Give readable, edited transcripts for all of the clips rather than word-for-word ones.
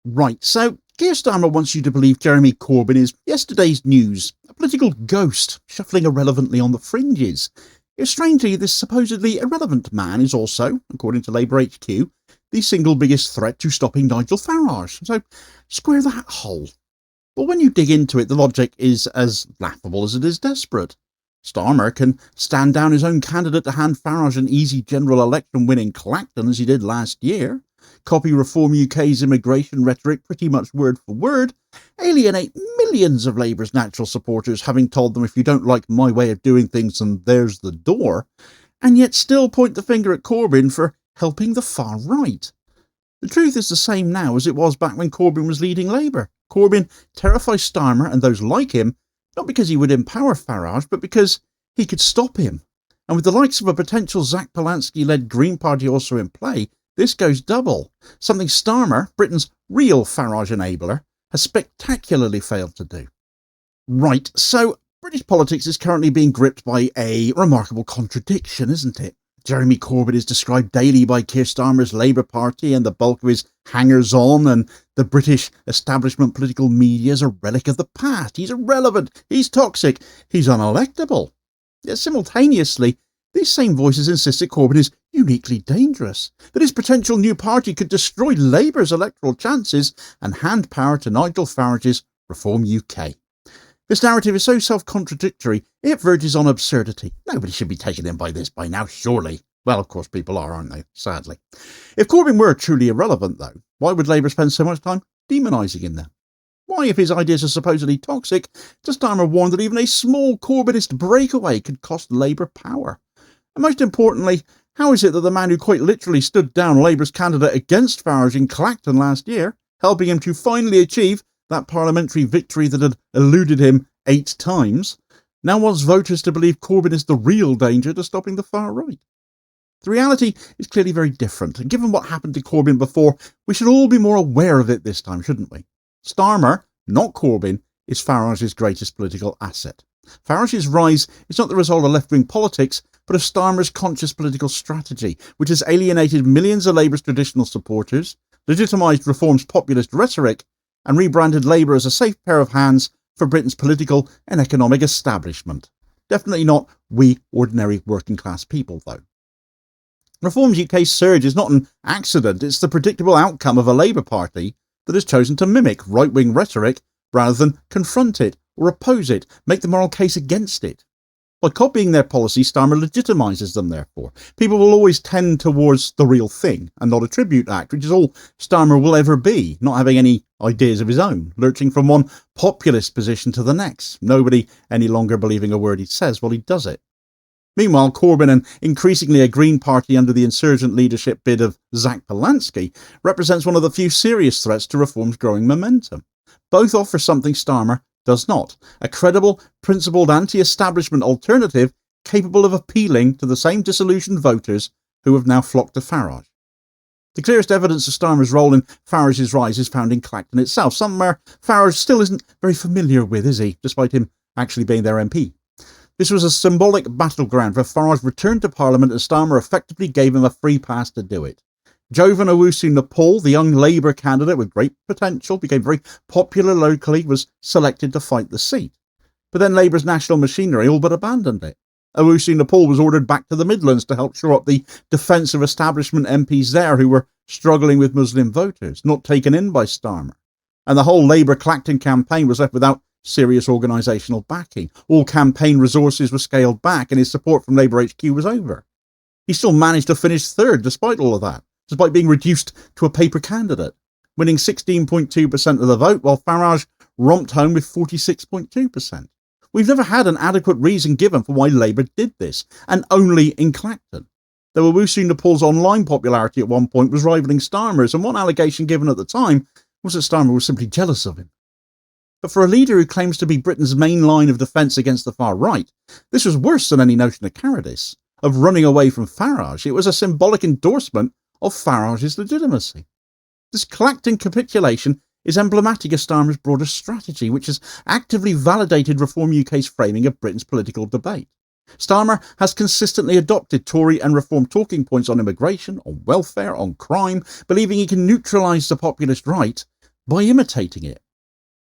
Right, so Keir Starmer wants you to believe Jeremy Corbyn is yesterday's news, a political ghost shuffling irrelevantly on the fringes. Yet strangely, this supposedly irrelevant man is also, according to Labour HQ, the single biggest threat to stopping Nigel Farage. So square that hole. But when you dig into it, the logic is as laughable as it is desperate. Starmer can stand down his own candidate to hand Farage an easy general election win in Clacton as he did last year, copy Reform UK's immigration rhetoric pretty much word for word, alienate millions of Labour's natural supporters, having told them if you don't like my way of doing things then there's the door, and yet still point the finger at Corbyn for helping the far right. The truth is the same now as it was back when Corbyn was leading Labour. Corbyn terrifies Starmer and those like him, not because he would empower Farage, but because he could stop him. And with the likes of a potential Zack Polanski-led Green Party also in play, this goes double, something Starmer, Britain's real Farage enabler, has spectacularly failed to do. Right, so British politics is currently being gripped by a remarkable contradiction, isn't it? Jeremy Corbyn is described daily by Keir Starmer's Labour Party and the bulk of his hangers-on, and the British establishment political media as a relic of the past. He's irrelevant, he's toxic, he's unelectable. Yet simultaneously, these same voices insist that Corbyn is uniquely dangerous, that his potential new party could destroy Labour's electoral chances and hand power to Nigel Farage's Reform UK. This narrative is so self-contradictory, it verges on absurdity. Nobody should be taken in by this by now, surely. Well, of course people are, aren't they? Sadly. If Corbyn were truly irrelevant, though, why would Labour spend so much time demonising him then? Why, if his ideas are supposedly toxic, does Starmer warn that even a small Corbynist breakaway could cost Labour power? And most importantly, how is it that the man who quite literally stood down Labour's candidate against Farage in Clacton last year, helping him to finally achieve that parliamentary victory that had eluded him 8 times, now wants voters to believe Corbyn is the real danger to stopping the far right? The reality is clearly very different, and given what happened to Corbyn before, we should all be more aware of it this time, shouldn't we? Starmer, not Corbyn, is Farage's greatest political asset. Farage's rise is not the result of left-wing politics, but of Starmer's conscious political strategy, which has alienated millions of Labour's traditional supporters, legitimised Reform's populist rhetoric, and rebranded Labour as a safe pair of hands for Britain's political and economic establishment. Definitely not we ordinary working class people, though. Reform's UK surge is not an accident, it's the predictable outcome of a Labour Party that has chosen to mimic right-wing rhetoric rather than confront it or oppose it, make the moral case against it. By copying their policy, Starmer legitimises them, therefore. People will always tend towards the real thing and not a tribute act, which is all Starmer will ever be, not having any ideas of his own, lurching from one populist position to the next, nobody any longer believing a word he says while he does it. Meanwhile, Corbyn, and increasingly a Green Party under the insurgent leadership bid of Zack Polanski, represents one of the few serious threats to Reform's growing momentum. Both offer something Starmer does not, a credible, principled anti-establishment alternative capable of appealing to the same disillusioned voters who have now flocked to Farage. The clearest evidence of Starmer's role in Farage's rise is found in Clacton itself, somewhere Farage still isn't very familiar with, is he, despite him actually being their MP. This was a symbolic battleground where Farage returned to Parliament and Starmer effectively gave him a free pass to do it. Jovan Owusu-nepaul, the young Labour candidate with great potential, became very popular locally, was selected to fight the seat. But then Labour's national machinery all but abandoned it. Owusu-nepaul was ordered back to the Midlands to help shore up the defence of establishment MPs there who were struggling with Muslim voters, not taken in by Starmer. And the whole Labour Clacton campaign was left without serious organisational backing. All campaign resources were scaled back and his support from Labour HQ was over. He still managed to finish third despite all of that, despite being reduced to a paper candidate, winning 16.2% of the vote, while Farage romped home with 46.2%. We've never had an adequate reason given for why Labour did this, and only in Clacton. Though Owusu-nepaul's online popularity at one point was rivalling Starmer's, and one allegation given at the time was that Starmer was simply jealous of him. But for a leader who claims to be Britain's main line of defence against the far right, this was worse than any notion of cowardice, of running away from Farage. It was a symbolic endorsement of Farage's legitimacy. This Clacton capitulation is emblematic of Starmer's broader strategy, which has actively validated Reform UK's framing of Britain's political debate. Starmer has consistently adopted Tory and Reform talking points on immigration, on welfare, on crime, believing he can neutralise the populist right by imitating it.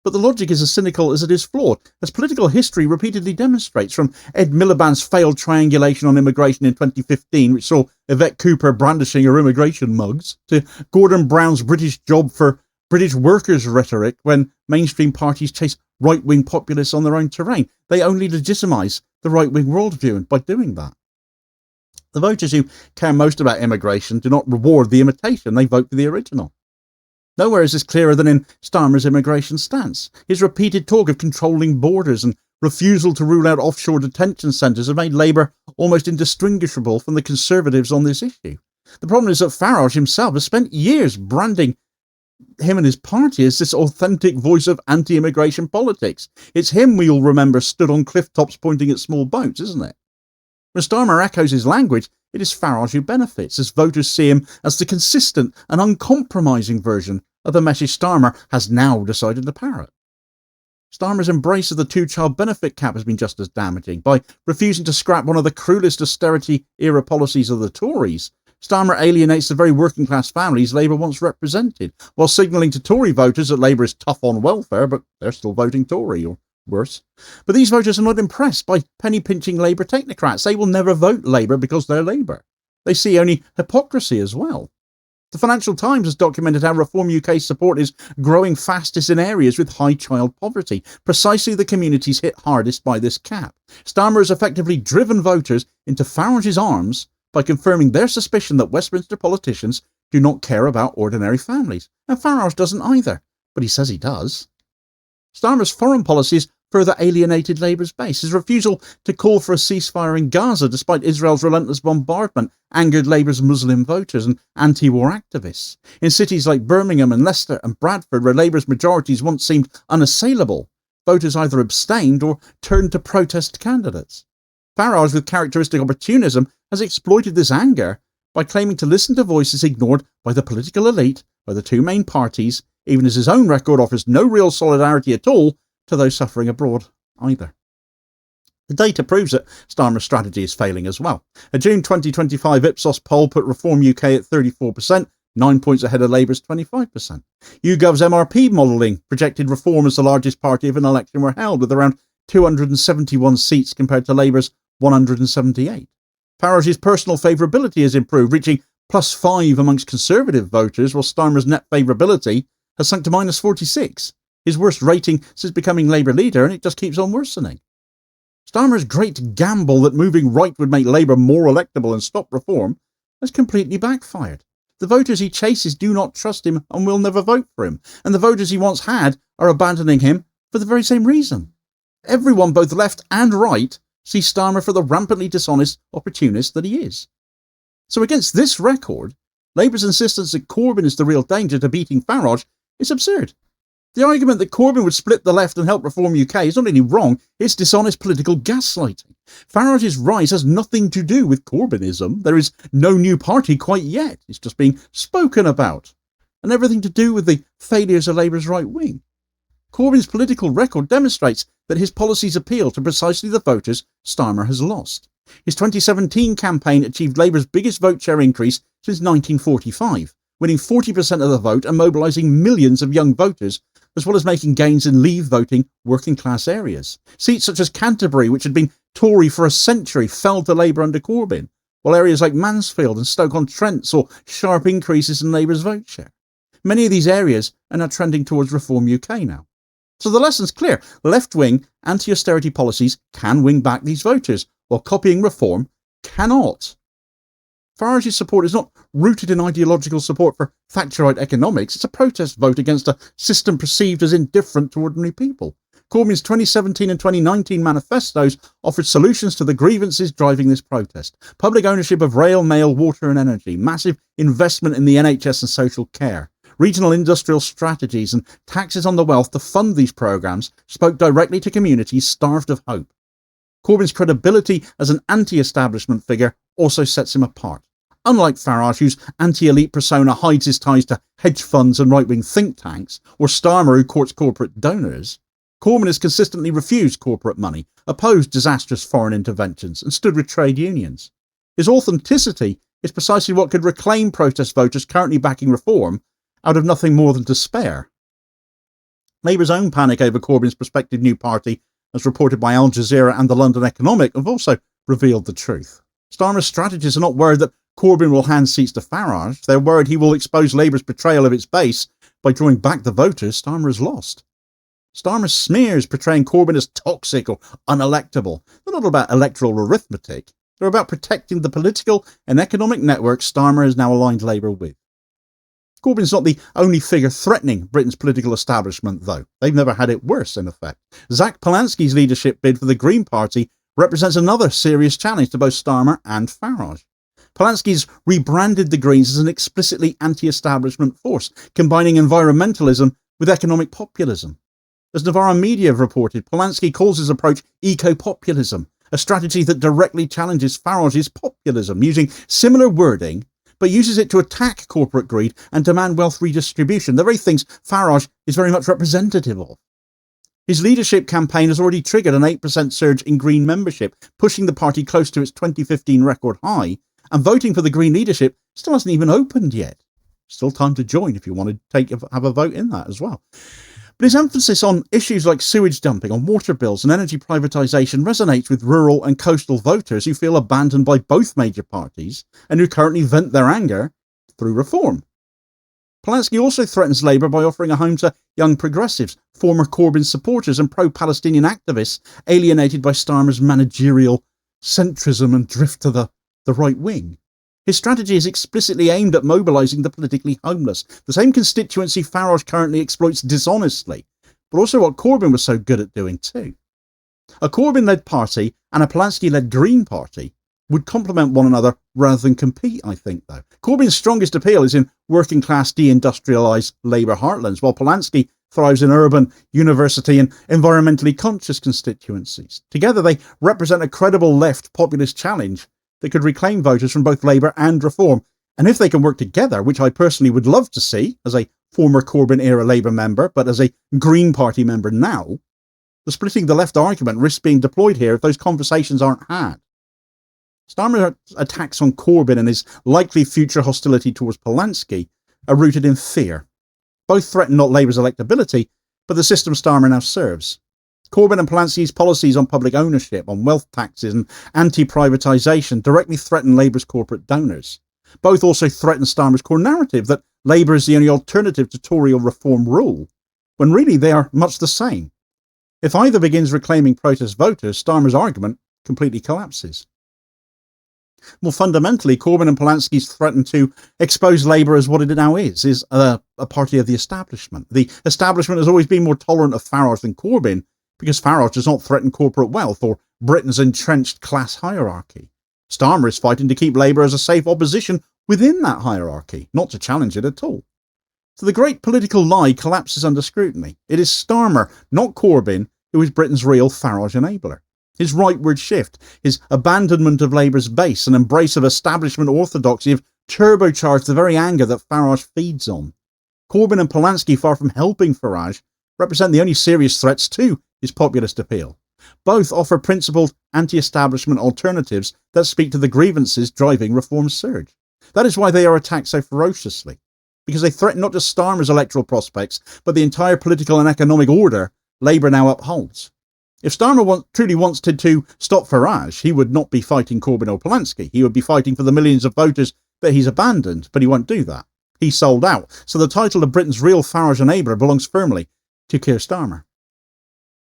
But the logic is as cynical as it is flawed, as political history repeatedly demonstrates, from Ed Miliband's failed triangulation on immigration in 2015, which saw Yvette Cooper brandishing her immigration mugs, to Gordon Brown's British job for British workers rhetoric when mainstream parties chase right-wing populists on their own terrain. They only legitimise the right-wing worldview, and by doing that, the voters who care most about immigration do not reward the imitation, they vote for the original. Nowhere is this clearer than in Starmer's immigration stance. His repeated talk of controlling borders and refusal to rule out offshore detention centres have made Labour almost indistinguishable from the Conservatives on this issue. The problem is that Farage himself has spent years branding him and his party as this authentic voice of anti-immigration politics. It's him we'll remember stood on cliff tops pointing at small boats, isn't it? When Starmer echoes his language, it is Farage who benefits, as voters see him as the consistent and uncompromising version of the message Starmer has now decided to parrot. Starmer's embrace of the two-child benefit cap has been just as damaging. By refusing to scrap one of the cruelest austerity-era policies of the Tories, Starmer alienates the very working-class families Labour once represented, while signalling to Tory voters that Labour is tough on welfare, but they're still voting Tory, or worse. But these voters are not impressed by penny-pinching Labour technocrats. They will never vote Labour because they're Labour. They see only hypocrisy as well. The Financial Times has documented how Reform UK's support is growing fastest in areas with high child poverty, precisely the communities hit hardest by this cap. Starmer has effectively driven voters into Farage's arms by confirming their suspicion that Westminster politicians do not care about ordinary families. And Farage doesn't either, but he says he does. Starmer's foreign policies further alienated Labour's base. His refusal to call for a ceasefire in Gaza, despite Israel's relentless bombardment, angered Labour's Muslim voters and anti-war activists. In cities like Birmingham and Leicester and Bradford, where Labour's majorities once seemed unassailable, voters either abstained or turned to protest candidates. Farage, with characteristic opportunism, has exploited this anger by claiming to listen to voices ignored by the political elite, by the two main parties, even as his own record offers no real solidarity at all to those suffering abroad either. The data proves that Starmer's strategy is failing as well. A June 2025 Ipsos poll put Reform UK at 34%, 9 points ahead of Labour's 25%. YouGov's MRP modelling projected Reform as the largest party if an election were held, with around 271 seats compared to Labour's 178. Farage's personal favourability has improved, reaching +5 amongst Conservative voters, while Starmer's net favourability has sunk to -46. His worst rating since becoming Labour leader, and it just keeps on worsening. Starmer's great gamble that moving right would make Labour more electable and stop reform has completely backfired. The voters he chases do not trust him and will never vote for him, and the voters he once had are abandoning him for the very same reason. Everyone, both left and right, sees Starmer for the rampantly dishonest opportunist that he is. So against this record, Labour's insistence that Corbyn is the real danger to beating Farage is absurd. The argument that Corbyn would split the left and help Reform UK is not only wrong, it's dishonest political gaslighting. Farage's rise has nothing to do with Corbynism. There is no new party quite yet. It's just being spoken about. And everything to do with the failures of Labour's right wing. Corbyn's political record demonstrates that his policies appeal to precisely the voters Starmer has lost. His 2017 campaign achieved Labour's biggest vote share increase since 1945, winning 40% of the vote and mobilising millions of young voters, as well as making gains in leave voting working class areas. Seats such as Canterbury, which had been Tory for a century, fell to Labour under Corbyn, while areas like Mansfield and Stoke-on-Trent saw sharp increases in Labour's vote share. Many of these areas are now trending towards Reform UK now. So the lesson's clear. Left-wing, anti-austerity policies can win back these voters, while copying Reform cannot. Farage's support is not rooted in ideological support for Thatcherite economics. It's a protest vote against a system perceived as indifferent to ordinary people. Corbyn's 2017 and 2019 manifestos offered solutions to the grievances driving this protest. Public ownership of rail, mail, water and energy, massive investment in the NHS and social care, regional industrial strategies and taxes on the wealth to fund these programmes spoke directly to communities starved of hope. Corbyn's credibility as an anti-establishment figure also sets him apart. Unlike Farage, whose anti-elite persona hides his ties to hedge funds and right-wing think tanks, or Starmer, who courts corporate donors, Corbyn has consistently refused corporate money, opposed disastrous foreign interventions, and stood with trade unions. His authenticity is precisely what could reclaim protest voters currently backing reform out of nothing more than despair. Labour's own panic over Corbyn's prospective new party, as reported by Al Jazeera and the London Economic, have also revealed the truth. Starmer's strategists are not worried that Corbyn will hand seats to Farage. They're worried he will expose Labour's betrayal of its base by drawing back the voters Starmer has lost. Starmer's smears portraying Corbyn as toxic or unelectable. They're not about electoral arithmetic. They're about protecting the political and economic network Starmer has now aligned Labour with. Corbyn's not the only figure threatening Britain's political establishment, though. They've never had it worse, in effect. Zack Polanski's leadership bid for the Green Party represents another serious challenge to both Starmer and Farage. Polanski's rebranded the Greens as an explicitly anti-establishment force, combining environmentalism with economic populism. As Navarro Media have reported, Polanski calls his approach eco-populism, a strategy that directly challenges Farage's populism, using similar wording, but uses it to attack corporate greed and demand wealth redistribution, the very things Farage is very much representative of. His leadership campaign has already triggered an 8% surge in Green membership, pushing the party close to its 2015 record high, and voting for the Green leadership still hasn't even opened yet. Still time to join if you want to have a vote in that as well. But his emphasis on issues like sewage dumping, on water bills and energy privatisation resonates with rural and coastal voters who feel abandoned by both major parties and who currently vent their anger through reform. Polanski also threatens Labour by offering a home to young progressives, former Corbyn supporters and pro-Palestinian activists alienated by Starmer's managerial centrism and drift to the right wing. His strategy is explicitly aimed at mobilising the politically homeless, the same constituency Farage currently exploits dishonestly, but also what Corbyn was so good at doing too. A Corbyn-led party and a Polanski-led Green party would complement one another rather than compete, I think, though. Corbyn's strongest appeal is in working-class deindustrialised Labour heartlands, while Polanski thrives in urban, university and environmentally conscious constituencies. Together they represent a credible left populist challenge that could reclaim voters from both Labour and Reform. And if they can work together, which I personally would love to see as a former Corbyn-era Labour member, but as a Green Party member now, the splitting the left argument risks being deployed here if those conversations aren't had. Starmer's attacks on Corbyn and his likely future hostility towards Polanski are rooted in fear. Both threaten not Labour's electability, but the system Starmer now serves. Corbyn and Polanski's policies on public ownership, on wealth taxes and anti-privatisation directly threaten Labour's corporate donors. Both also threaten Starmer's core narrative that Labour is the only alternative to Tory or Reform rule, when really they are much the same. If either begins reclaiming protest voters, Starmer's argument completely collapses. More fundamentally, Corbyn and Polanski's threaten to expose Labour as what it now is a party of the establishment. The establishment has always been more tolerant of Farage than Corbyn, because Farage does not threaten corporate wealth or Britain's entrenched class hierarchy. Starmer is fighting to keep Labour as a safe opposition within that hierarchy, not to challenge it at all. So the great political lie collapses under scrutiny. It is Starmer, not Corbyn, who is Britain's real Farage enabler. His rightward shift, his abandonment of Labour's base and embrace of establishment orthodoxy have turbocharged the very anger that Farage feeds on. Corbyn and Polanski, far from helping Farage, represent the only serious threats to his populist appeal. Both offer principled anti-establishment alternatives that speak to the grievances driving Reform's surge. That is why they are attacked so ferociously, because they threaten not just Starmer's electoral prospects, but the entire political and economic order Labour now upholds. If Starmer truly wanted to stop Farage, he would not be fighting Corbyn or Polanski. He would be fighting for the millions of voters that he's abandoned, but he won't do that. He sold out, so the title of Britain's real Farage enabler belongs firmly to Keir Starmer.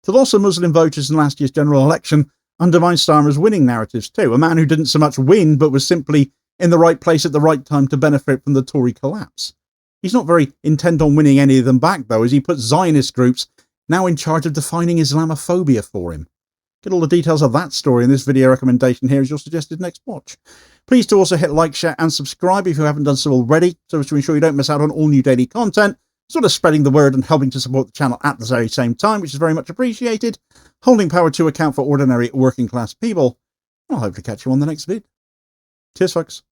The loss of Muslim voters in last year's general election undermines Starmer's winning narratives too, a man who didn't so much win but was simply in the right place at the right time to benefit from the Tory collapse. He's not very intent on winning any of them back though, as he puts Zionist groups now in charge of defining Islamophobia for him. Get all the details of that story in this video recommendation here as your suggested next watch. Please do also hit like, share and subscribe if you haven't done so already, so as to ensure you don't miss out on all new daily content, sort of spreading the word and helping to support the channel at the very same time, which is very much appreciated, holding power to account for ordinary working class people. I'll hope to catch you on the next vid. Cheers folks.